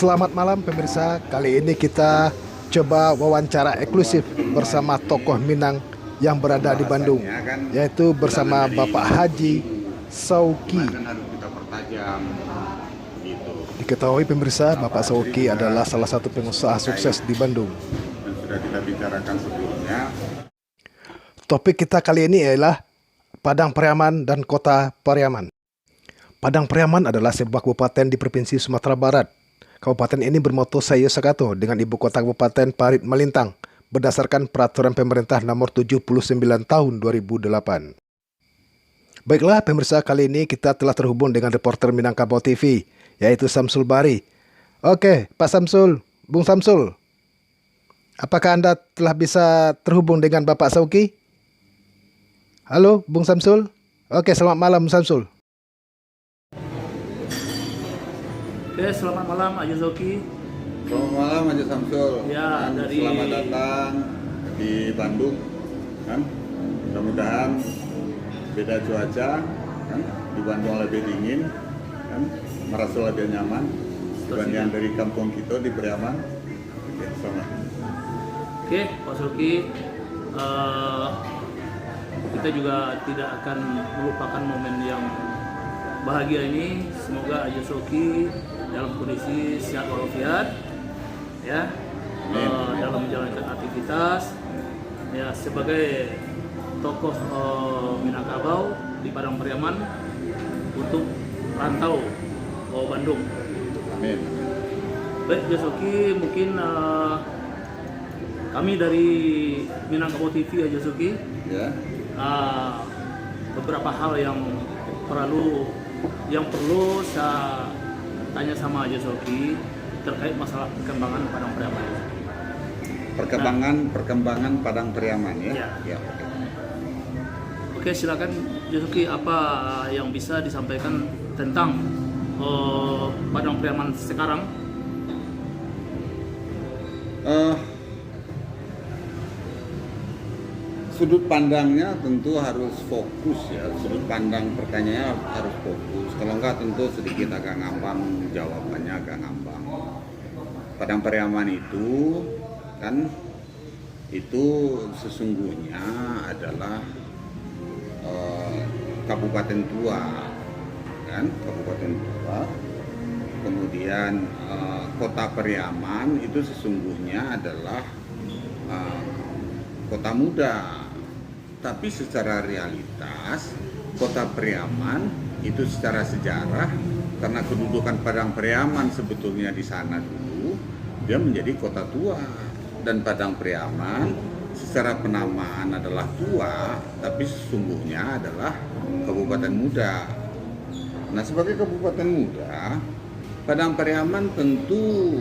Selamat malam pemirsa, kali ini kita coba wawancara eksklusif bersama tokoh Minang yang berada di Bandung, Bahasannya kan yaitu bersama dari Bapak Haji Sauki. kan harus kita pertajam gitu. Diketahui pemirsa, Bapak Bapak Haji Sauki juga adalah salah satu pengusaha sukses di Bandung. dan sudah kita bicarakan sebelumnya. Topik kita kali ini ialah Padang Pariaman dan Kota Pariaman. Padang Pariaman adalah sebuah kabupaten di Provinsi Sumatera Barat. Kabupaten ini bermoto Sayo Sakato dengan ibu kota kabupaten Parit Malintang berdasarkan peraturan pemerintah nomor 79 tahun 2008. Baiklah pemirsa, kali ini kita telah terhubung dengan reporter Minangkabau TV, yaitu Samsul Bari. Oke, Pak Samsul, Bung Samsul, apakah Anda telah bisa terhubung dengan Bapak Sauki? Halo, Bung Samsul. Oke, selamat malam, Bung Samsul. Oke, selamat malam Ayu Zoki. Selamat malam Haji Samsul. Ya, dari- Selamat datang di Bandung kan. Mudah-mudahan beda cuaca kan. Di Bandung lebih dingin kan. Merasa lebih nyaman dibanding dari kampung kita di Pariaman. Oke, selamat. Oke, Pak Zoki, kita juga tidak akan melupakan momen yang bahagia ini. Semoga Ayu Zoki dalam kondisi sehat walafiat, ya, dalam menjalankan aktivitas, ya, sebagai tokoh Minangkabau di Padang Pariaman untuk rantau ke Bandung. Amin. Baik, Josoki, mungkin kami dari Minangkabau TV ya Josoki, Ya. beberapa hal yang perlu saya tanya sama Josoki terkait masalah perkembangan Padang Pariaman. Perkembangan Padang Pariaman ya. Ya. Ya, oke. Oke, silakan Josoki, apa yang bisa disampaikan tentang Padang Pariaman sekarang? Sudut pandangnya tentu harus fokus ya, sudut pandang pertanyaannya harus fokus. Kalau enggak tentu sedikit agak ngambang, jawabannya agak ngambang. Padang Pariaman itu kan itu sesungguhnya adalah kabupaten tua kan, kabupaten tua. Kemudian kota Pariaman itu sesungguhnya adalah kota muda. Tapi secara realitas kota Pariaman itu secara sejarah, karena kedudukan Padang Pariaman sebetulnya di sana dulu, dia menjadi kota tua. Dan Padang Pariaman secara penamaan adalah tua, tapi sesungguhnya adalah kabupaten muda. Nah, sebagai kabupaten muda, Padang Pariaman tentu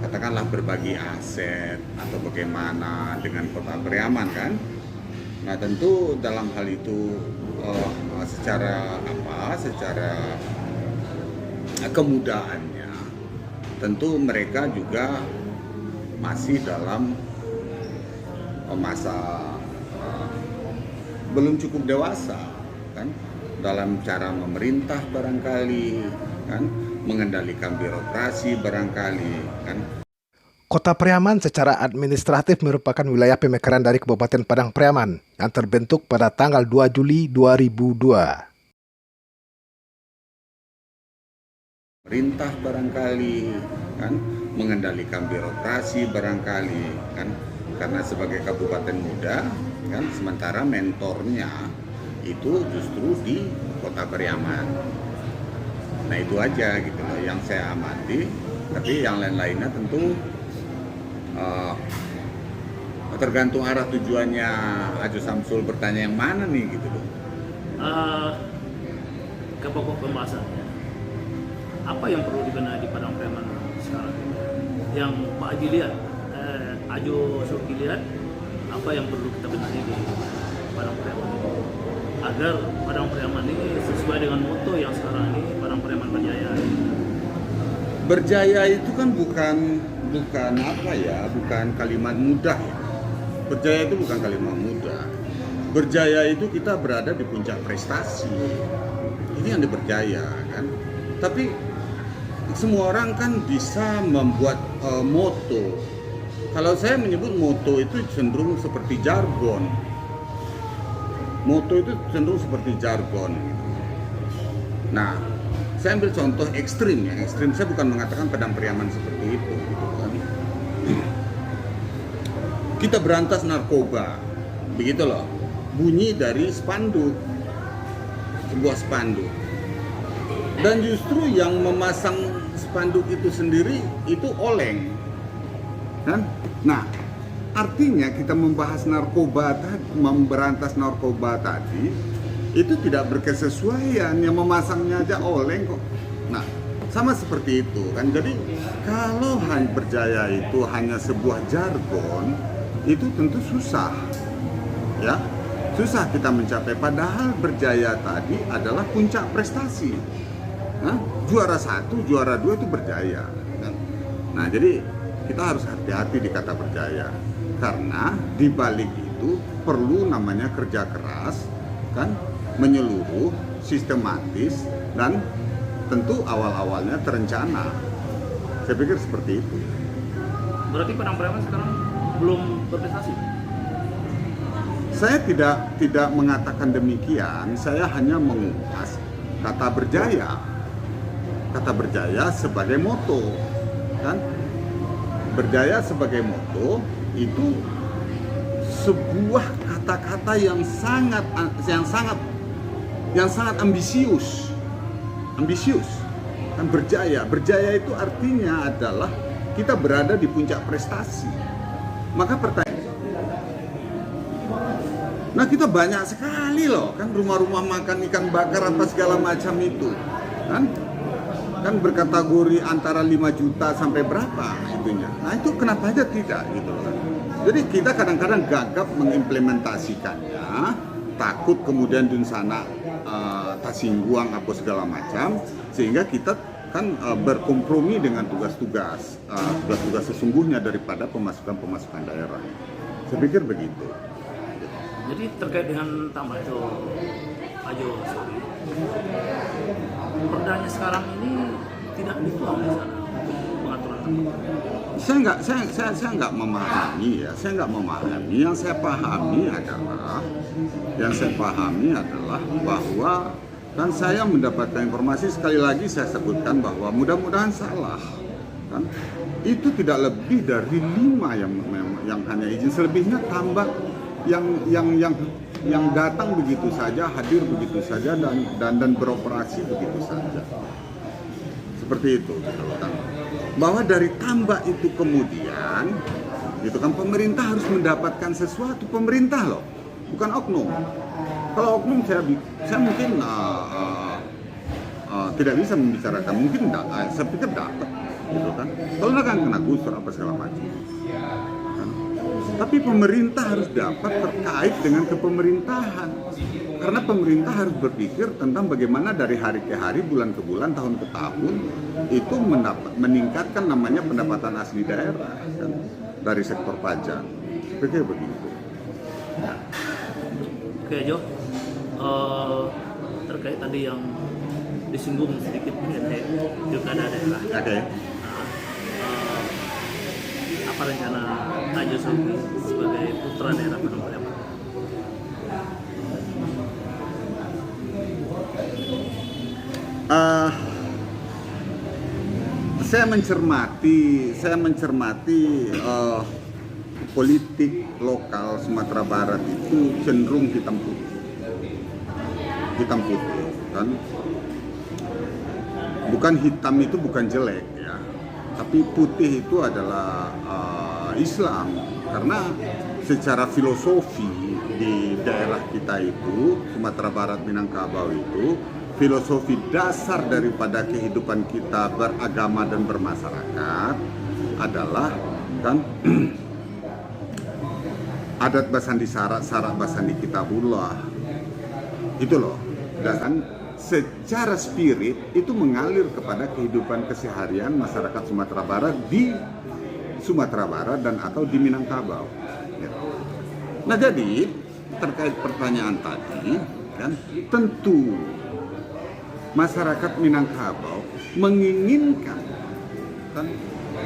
katakanlah berbagi aset atau bagaimana dengan kota Pariaman kan. Nah, tentu dalam hal itu secara kemudahannya tentu mereka juga masih dalam masa belum cukup dewasa kan, dalam cara memerintah barangkali kan, mengendalikan birokrasi barangkali kan. Kota Pariaman secara administratif merupakan wilayah pemekaran dari Kabupaten Padang Pariaman yang terbentuk pada tanggal 2 Juli 2002. Perintah barangkali kan, mengendalikan birokrasi barangkali kan, karena sebagai kabupaten muda kan, sementara mentornya itu justru di kota Pariaman. Nah, itu aja gitu loh yang saya amati. Tapi yang lain-lainnya tentu tergantung arah tujuannya Haji Samsul bertanya yang mana nih gitu loh. Ke pokok pembahasannya, apa yang perlu dibenahi di Padang Pariaman sekarang? Yang Pak Haji lihat, Ajo Soki lihat, apa yang perlu kita benahi di Padang Pariaman agar Padang Pariaman ini sesuai dengan moto yang sekarang ini, Padang Pariaman berjaya. Berjaya itu kan bukan apa ya, bukan kalimat mudah ya. Berjaya itu bukan kalimat mudah. Berjaya itu kita berada di puncak prestasi. Ini yang diperjaya kan. Tapi semua orang kan bisa membuat moto. Kalau saya menyebut moto itu cenderung seperti jargon. Moto itu cenderung seperti jargon. Nah, saya ambil contoh ekstrim ya. Ekstrim saya bukan mengatakan Padang Pariaman seperti itu, gitu kan. Kita berantas narkoba, begitu loh. Bunyi dari spanduk, sebuah spanduk. Dan justru yang memasang spanduk itu sendiri itu oleng, kan? Nah, artinya kita membahas narkoba tadi, memberantas narkoba tadi, itu tidak berkesesuaian. Yang memasangnya aja oleng kok. Nah, sama seperti itu kan. Jadi kalau Berjaya itu hanya sebuah jargon, itu tentu susah, ya, susah kita mencapai. Padahal Berjaya tadi adalah puncak prestasi. Nah, juara 1, juara 2 itu Berjaya. Nah, jadi kita harus hati-hati di kata Berjaya, karena di balik itu perlu namanya kerja keras, kan, menyeluruh, sistematis, dan tentu awal-awalnya terencana. Saya pikir seperti itu. Berarti Padang Pariaman sekarang belum berprestasi? Saya tidak mengatakan demikian. Saya hanya mengupas kata Berjaya. Kata Berjaya sebagai moto, kan? Berjaya sebagai moto itu sebuah kata-kata yang sangat ambisius. Kan berjaya itu artinya adalah kita berada di puncak prestasi. Maka nah, kita banyak sekali loh, kan, rumah-rumah makan ikan bakar apa segala macam itu, kan berkategori antara 5 juta sampai berapa itunya. Nah, itu kenapa aja tidak gitu loh. Jadi kita kadang-kadang gagap mengimplementasikannya, takut kemudian di sana tersinggung apa segala macam, sehingga kita kan berkompromi dengan tugas-tugas sesungguhnya daripada pemasukan daerah. Saya pikir begitu. Jadi terkait dengan tambah itu Ajo, perdanya sekarang ini tidak dituang di sana pengaturan tambah. Saya nggak memahami ya. Saya nggak memahami. Yang saya pahami adalah bahwa, kan, saya mendapatkan informasi, sekali lagi saya sebutkan bahwa mudah-mudahan salah, kan, itu tidak lebih dari 5 yang hanya izin, selebihnya tambah yang datang begitu saja, hadir begitu saja, dan beroperasi begitu saja. Seperti itu, gitu kan. Bahwa dari tambak itu kemudian, gitu kan, pemerintah harus mendapatkan sesuatu. Pemerintah loh, bukan oknum. Kalau oknum saya mungkin tidak bisa membicarakan, mungkin saya pikir dapat, gitu kan. Kalau nggak kan kena gusur apa segala macam. Tapi pemerintah harus dapat terkait dengan kepemerintahan. Karena pemerintah harus berpikir tentang bagaimana dari hari ke hari, bulan ke bulan, tahun ke tahun, itu meningkatkan namanya pendapatan asli daerah, kan, dari sektor pajak. Seperti begitu. Nah. Oke, Jo. Terkait tadi yang disinggung sedikit mengenai pilkada daerah. Oke. Apa rencana Ajo Sogi sebagai putra daerah Padang Pariaman? Saya mencermati politik lokal Sumatera Barat itu cenderung hitam putih, kan? Bukan hitam itu bukan jelek ya, tapi putih itu adalah Islam, karena secara filosofi di daerah kita itu, Sumatera Barat, Minangkabau itu, filosofi dasar daripada kehidupan kita beragama dan bermasyarakat adalah, kan, adat basandi syarat basandi kitabullah. Itu loh. Dan secara spirit itu mengalir kepada kehidupan keseharian masyarakat Sumatera Barat di Sumatera Barat dan atau di Minangkabau. Nah, jadi terkait pertanyaan tadi, kan, tentu masyarakat Minangkabau menginginkan kan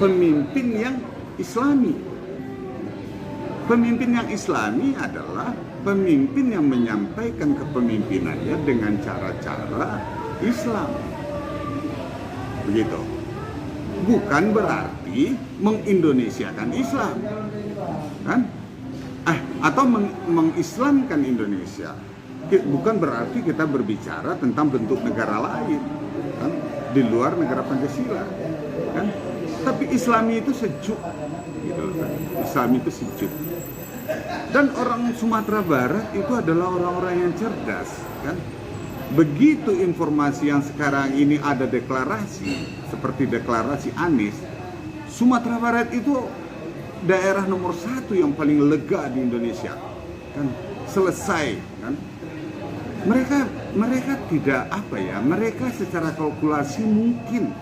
pemimpin yang Islami. Pemimpin yang Islami adalah pemimpin yang menyampaikan kepemimpinannya dengan cara-cara Islam. Begitu. Bukan berarti mengindonesiakan Islam. Kan? Atau mengislamkan Indonesia. Bukan berarti kita berbicara tentang bentuk negara lain, kan? Di luar negara Pancasila. Kan? Tapi Islami itu sejuk. Gitu, kan? Islami itu sejuk. Dan orang Sumatera Barat itu adalah orang-orang yang cerdas, kan? Begitu informasi yang sekarang ini ada deklarasi, seperti deklarasi Anies, Sumatera Barat itu daerah nomor 1 yang paling lega di Indonesia, kan? Selesai, kan? Mereka tidak mereka secara kalkulasi mungkin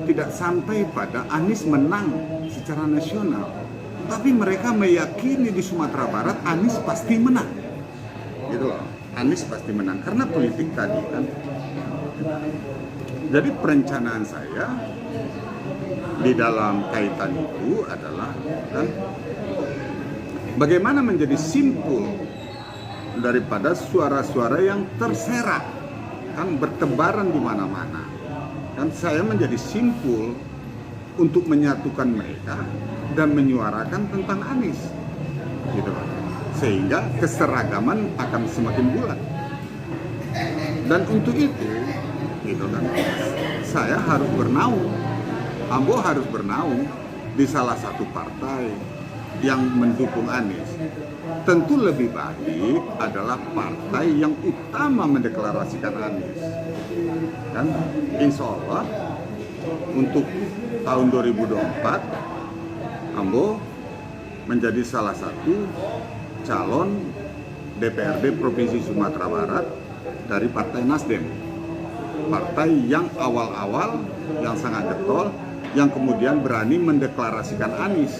tidak sampai pada Anies menang secara nasional. Tapi mereka meyakini di Sumatera Barat Anies pasti menang, gitu loh. Anies pasti menang karena politik tadi kan. Jadi perencanaan saya di dalam kaitan itu adalah kan, bagaimana menjadi simpul daripada suara-suara yang terserak kan bertebaran di mana-mana. Kan saya menjadi simpul untuk menyatukan mereka dan menyuarakan tentang Anies, gitu kan. Sehingga keseragaman akan semakin bulat. Dan untuk itu, gitu kan, saya harus bernaung. Ambo harus bernaung di salah satu partai yang mendukung Anies. Tentu lebih baik adalah partai yang utama mendeklarasikan Anies. Kan, insya Allah untuk tahun 2024 Ambo menjadi salah satu calon DPRD Provinsi Sumatera Barat dari Partai Nasdem. Partai yang awal-awal, yang sangat getol, yang kemudian berani mendeklarasikan Anies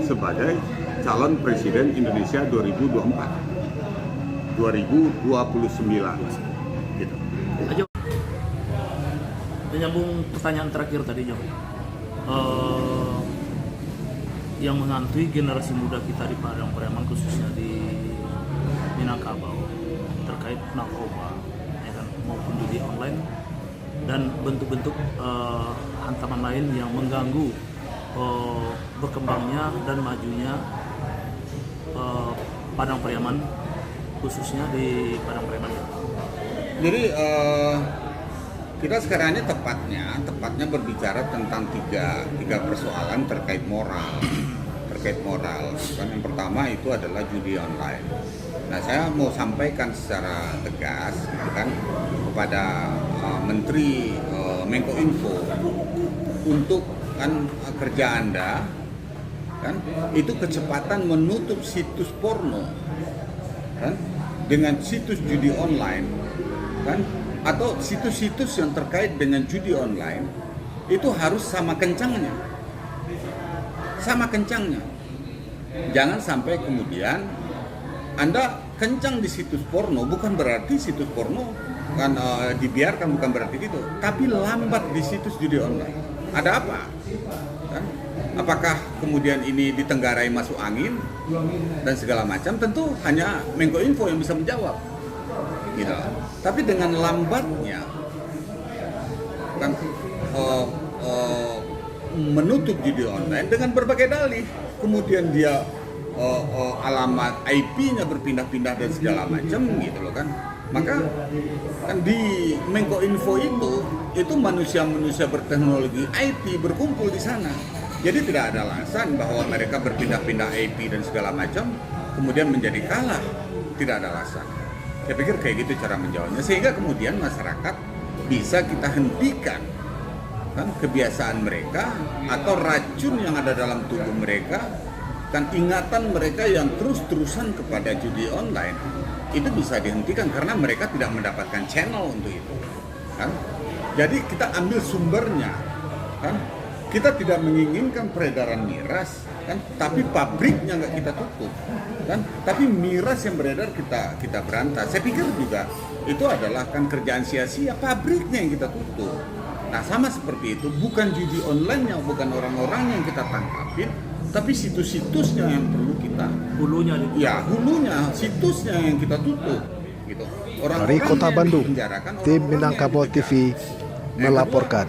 sebagai calon Presiden Indonesia 2024-2029. Gitu. Ajo, menyambung pertanyaan terakhir tadi, Jo. Yang menghantui generasi muda kita di Padang Pariaman, khususnya di Minangkabau, terkait narkoba, ya kan, maupun judi online dan bentuk-bentuk hantaman lain yang mengganggu berkembangnya dan majunya Padang Pariaman, khususnya di Padang Pariaman. Jadi kita sekarang ini tepatnya berbicara tentang tiga persoalan terkait moral. Kan yang pertama itu adalah judi online. Nah, saya mau sampaikan secara tegas kan kepada Menteri Menko Info untuk kan kerja Anda kan itu kecepatan menutup situs porno kan dengan situs judi online kan, atau situs-situs yang terkait dengan judi online itu harus sama kencangnya. Jangan sampai kemudian Anda kencang di situs porno, bukan berarti situs porno kan dibiarkan, bukan berarti itu, tapi lambat di situs judi online. Ada apa? Kan? Apakah kemudian ini ditenggarai masuk angin dan segala macam? Tentu hanya Menko Info yang bisa menjawab. Gitu. Tapi dengan lambatnya kan menutup judi online dengan berbagai dalih, kemudian dia alamat IP-nya berpindah-pindah dan segala macam gitu loh kan. Maka kan di Menko Info itu manusia-manusia berteknologi IT berkumpul di sana. Jadi tidak ada alasan bahwa mereka berpindah-pindah IP dan segala macam kemudian menjadi kalah. Tidak ada alasan. Saya pikir kayak gitu cara menjawabnya, sehingga kemudian masyarakat bisa kita hentikan kan kebiasaan mereka atau racun yang ada dalam tubuh mereka, kan ingatan mereka yang terus-terusan kepada judi online itu bisa dihentikan karena mereka tidak mendapatkan channel untuk itu kan. Jadi kita ambil sumbernya kan, kita tidak menginginkan peredaran miras, kan? Tapi pabriknya nggak kita tutup, kan? Tapi miras yang beredar kita berantas. Saya pikir juga itu adalah kan kerjaan sia-sia, pabriknya yang kita tutup. Nah, sama seperti itu, bukan judi online-nya, bukan orang-orangnya yang kita tangkapin, tapi situs-situsnya yang perlu kita. Hulunya itu. Ya, hulunya, situsnya yang kita tutup. Gitu. Dari Kota Bandung, tim orang-orang yang Minangkabau dipegang. TV Yang kedua, melaporkan.